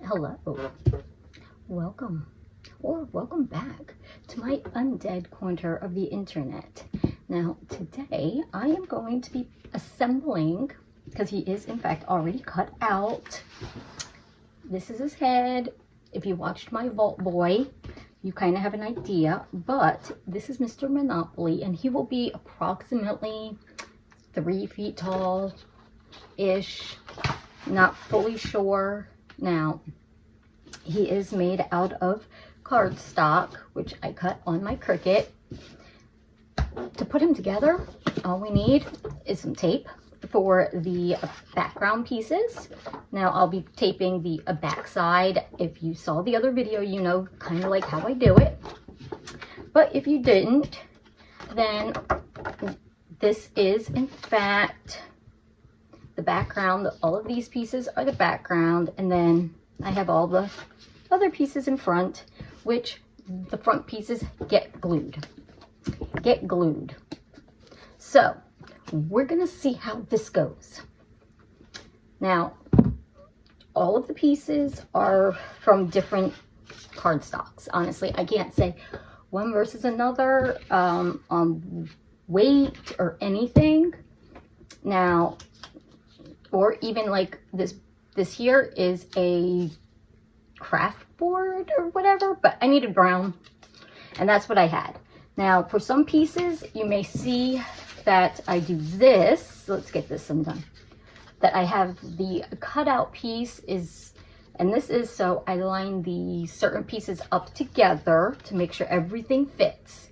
Hello, welcome or welcome back to my undead corner of the internet. Now today I am going to be assembling, because he is in fact already cut out. This is his head. If you watched my Vault Boy, you kind of have an idea, but this is Mr. Monopoly, and he will be approximately 3 feet tall-ish, not fully sure. Now, he is made out of cardstock, which I cut on my Cricut. To put him together, all we need is some tape for the background pieces. Now, I'll be taping the backside. If you saw the other video, you know kind of like how I do it. But if you didn't, then this is in fact the background. All of these pieces are the background, and then I have all the other pieces in front, which the front pieces get glued. So we're gonna see how this goes. Now, all of the pieces are from different cardstocks. Honestly, I can't say one versus another on weight or anything. Now, or even like this here is a craft board or whatever, but I needed brown, and that's what I had. Now, for some pieces, you may see that I do this. Let's get this undone. That I have the cutout piece is, and this is so I line the certain pieces up together to make sure everything fits.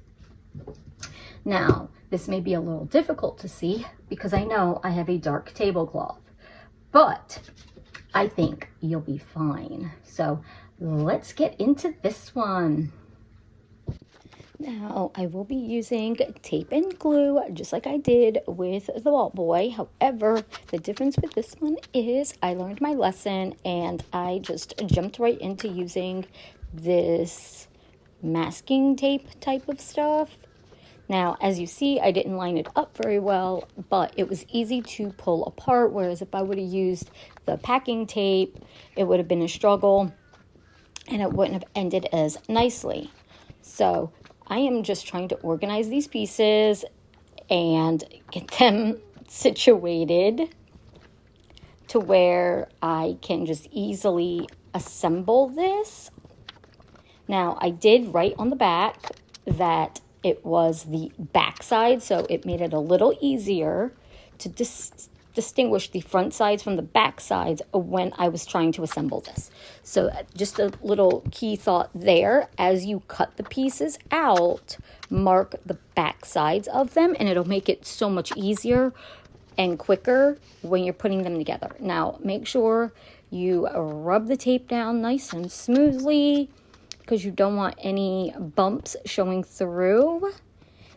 Now, this may be a little difficult to see because I know I have a dark tablecloth, but I think you'll be fine. So let's get into this one. Now, I will be using tape and glue just like I did with the Vault Boy. However, the difference with this one is I learned my lesson and I just jumped right into using this masking tape type of stuff. Now, as you see, I didn't line it up very well, but it was easy to pull apart, whereas if I would have used the packing tape, it would have been a struggle and it wouldn't have ended as nicely. So I am just trying to organize these pieces and get them situated to where I can just easily assemble this. Now, I did write on the back that it was the back side, so it made it a little easier to distinguish the front sides from the back sides when I was trying to assemble this. So just a little key thought there. As you cut the pieces out, mark the back sides of them, and it'll make it so much easier and quicker when you're putting them together. Now, make sure you rub the tape down nice and smoothly, because you don't want any bumps showing through.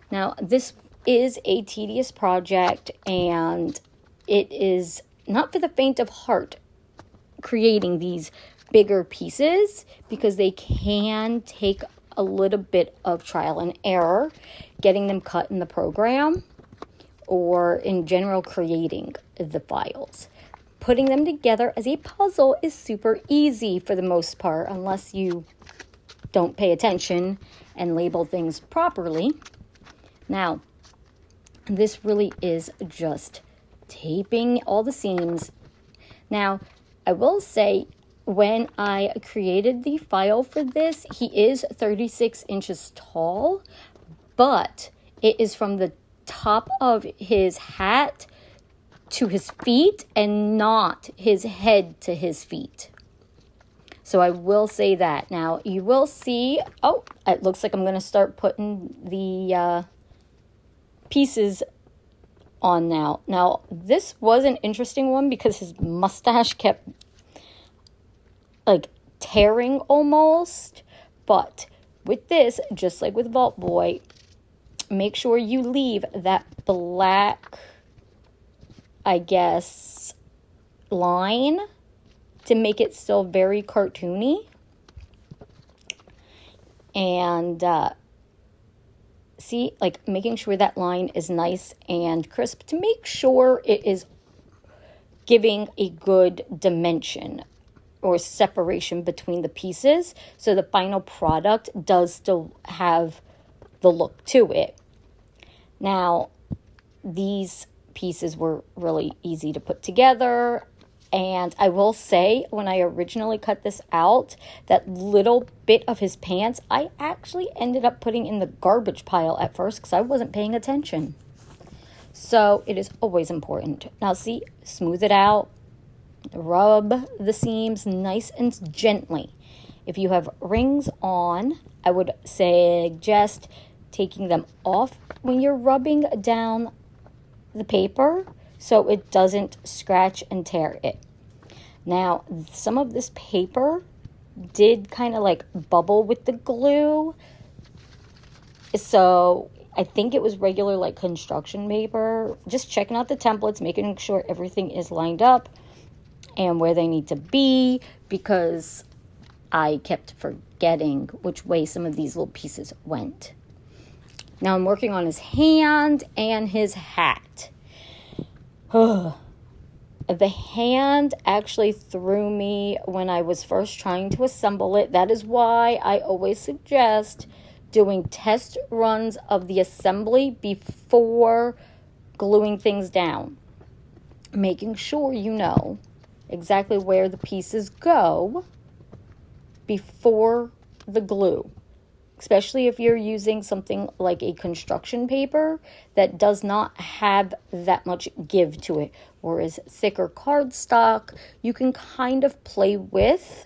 Now, this is a tedious project, and it is not for the faint of heart creating these bigger pieces, because they can take a little bit of trial and error getting them cut in the program, or in general creating the files. Putting them together as a puzzle is super easy for the most part, unless you don't pay attention and label things properly. Now, this really is just taping all the seams. Now, I will say, when I created the file for this, he is 36 inches tall, but it is from the top of his hat to his feet and not his head to his feet. So I will say that. Now, you will see, oh, it looks like I'm going to start putting the pieces on now. Now, this was an interesting one because his mustache kept, like, tearing almost. But with this, just like with Vault Boy, make sure you leave that black, I guess, line to make it still very cartoony. And see, like, making sure that line is nice and crisp to make sure it is giving a good dimension or separation between the pieces. So the final product does still have the look to it. Now, these pieces were really easy to put together. And I will say, when I originally cut this out, that little bit of his pants, I actually ended up putting in the garbage pile at first because I wasn't paying attention. So it is always important. Now see, smooth it out. Rub the seams nice and gently. If you have rings on, I would suggest taking them off when you're rubbing down the paper so it doesn't scratch and tear it. Now, some of this paper did kind of like bubble with the glue. So I think it was regular like construction paper. Just checking out the templates, making sure everything is lined up and where they need to be, because I kept forgetting which way some of these little pieces went. Now I'm working on his hand and his hat. The hand actually threw me when I was first trying to assemble it. That is why I always suggest doing test runs of the assembly before gluing things down. Making sure you know exactly where the pieces go before the glue. Especially if you're using something like a construction paper that does not have that much give to it. Whereas thicker cardstock, you can kind of play with,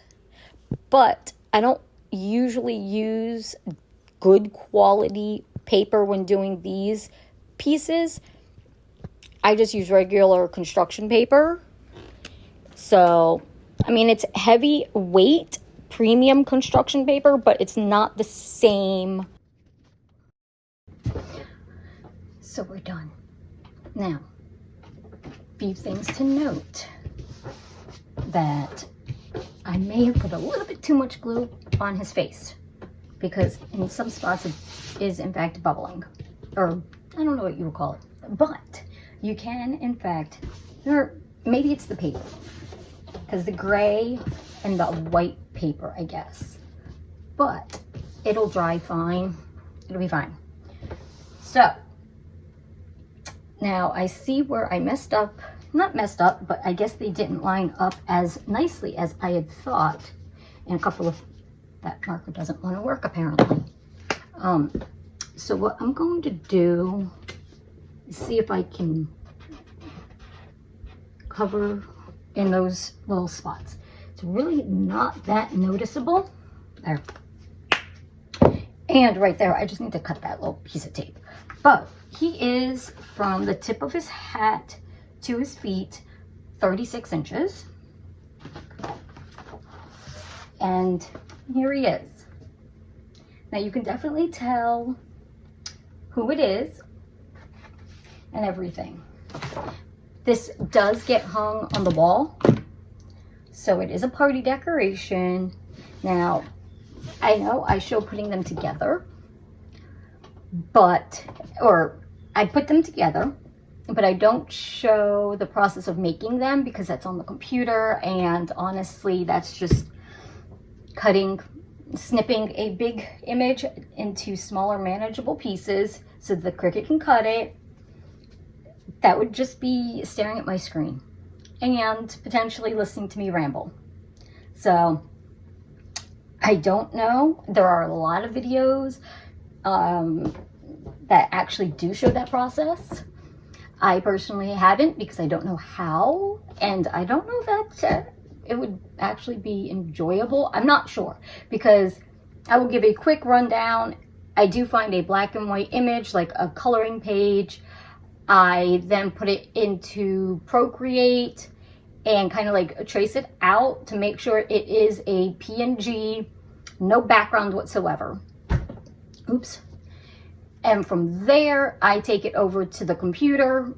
but I don't usually use good quality paper when doing these pieces. I just use regular construction paper. So, I mean, it's heavy weight, premium construction paper, but it's not the same. So we're done. Now, few things to note. That I may have put a little bit too much glue on his face, because in some spots it is in fact bubbling, or I don't know what you would call it, but you can in fact, or maybe it's the paper, because the gray and the white paper, I guess, but it'll dry fine. It'll be fine. So now I see where I messed up. Not messed up, but I guess they didn't line up as nicely as I had thought. And a couple of, that marker doesn't want to work apparently. So what I'm going to do is see if I can cover in those little spots. It's really not that noticeable. There. And right there, I just need to cut that little piece of tape. But he is, from the tip of his hat to his feet, 36 inches. And here he is. Now you can definitely tell who it is and everything. This does get hung on the wall, so it is a party decoration. Now, I know I show putting them together, or I put them together, but I don't show the process of making them because that's on the computer, and honestly, that's just snipping a big image into smaller manageable pieces so the Cricut can cut it. That would just be staring at my screen and potentially listening to me ramble. So I don't know. There are a lot of videos that actually do show that process. I personally haven't because I don't know how, and I don't know that it would actually be enjoyable. I'm not sure, because I will give a quick rundown. I do find a black and white image, like a coloring page. I then put it into Procreate and kind of like trace it out to make sure it is a PNG, no background whatsoever. Oops. And from there, I take it over to the computer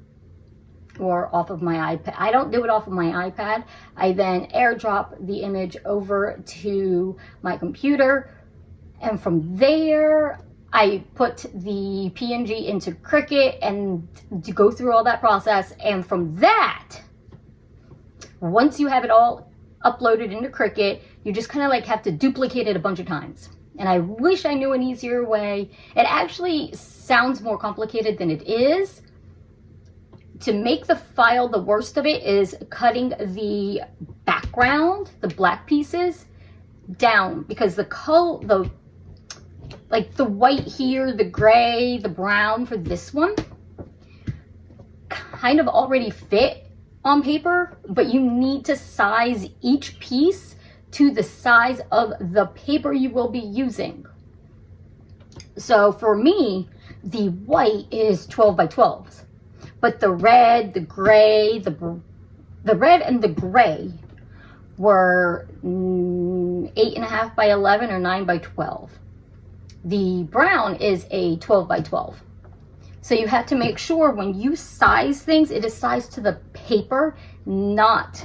or off of my iPad. I don't do it off of my iPad. I then airdrop the image over to my computer. And from there, I put the PNG into Cricut and to go through all that process. And from that, once you have it all upload it into Cricut. You just kind of like have to duplicate it a bunch of times. And I wish I knew an easier way. It actually sounds more complicated than it is. To make the file, the worst of it is cutting the background, the black pieces, down, because the color, like the white here, the gray, the brown for this one kind of already fit on paper, but you need to size each piece to the size of the paper you will be using. So for me, the white is 12 by 12s, but the red, the gray, the red and the gray were 8.5 by 11 or 9 by 12. The brown is a 12 by 12. So you have to make sure when you size things, it is sized to the paper, not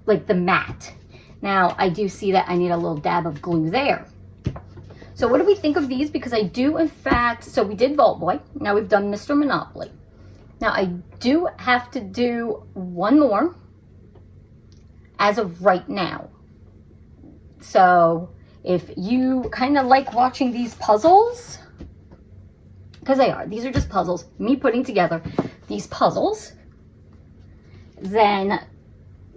like the mat. Now, I do see that I need a little dab of glue there. So what do we think of these? Because I do, in fact, so we did Vault Boy. Now we've done Mr. Monopoly. Now I do have to do one more as of right now. So if you kind of like watching these puzzles, because these are just puzzles, me putting together these puzzles, then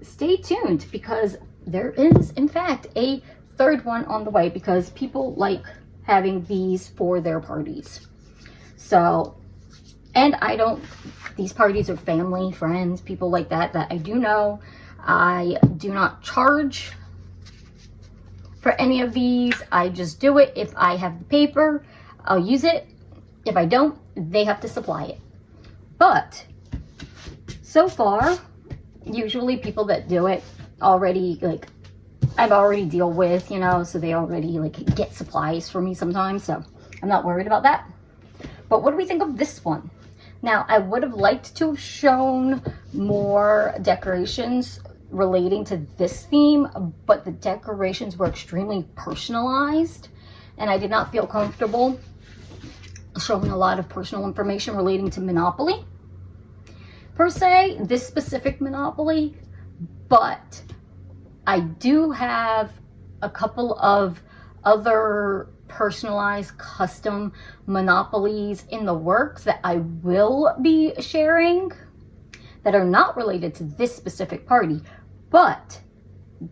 stay tuned, because there is, in fact, a third one on the way, because people like having these for their parties. So, and these parties are family, friends, people like that I do know. I do not charge for any of these. I just do it. If I have the paper, I'll use it. If I don't, they have to supply it. But so far, usually people that do it already, like, I've already deal with, you know, so they already like get supplies for me sometimes, so I'm not worried about that. But what do we think of this one? Now, I would have liked to have shown more decorations relating to this theme, but the decorations were extremely personalized, and I did not feel comfortable showing a lot of personal information relating to Monopoly per se, this specific Monopoly. But I do have a couple of other personalized custom Monopolies in the works that I will be sharing that are not related to this specific party, but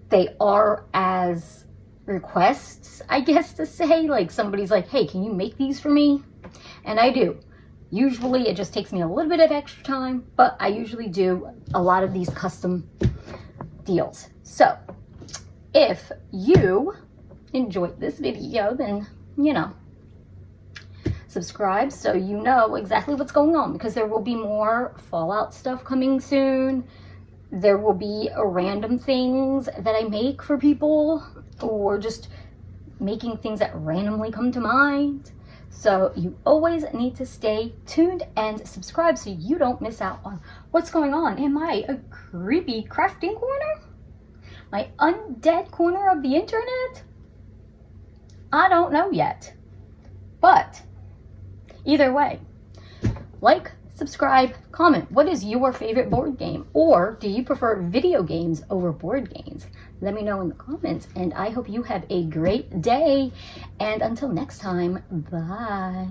they are as requests, I guess to say. Like, somebody's like, hey, can you make these for me? And I do. Usually it just takes me a little bit of extra time, but I usually do a lot of these custom deals. So if you enjoyed this video, then, you know, subscribe so you know exactly what's going on, because there will be more Fallout stuff coming soon. There will be random things that I make for people, or just making things that randomly come to mind. So you always need to stay tuned and subscribe so you don't miss out on what's going on in my creepy crafting corner, my undead corner of the internet. I don't know yet, but either way, like, subscribe, comment. What is your favorite board game? Or do you prefer video games over board games? Let me know in the comments, and I hope you have a great day. And until next time, bye.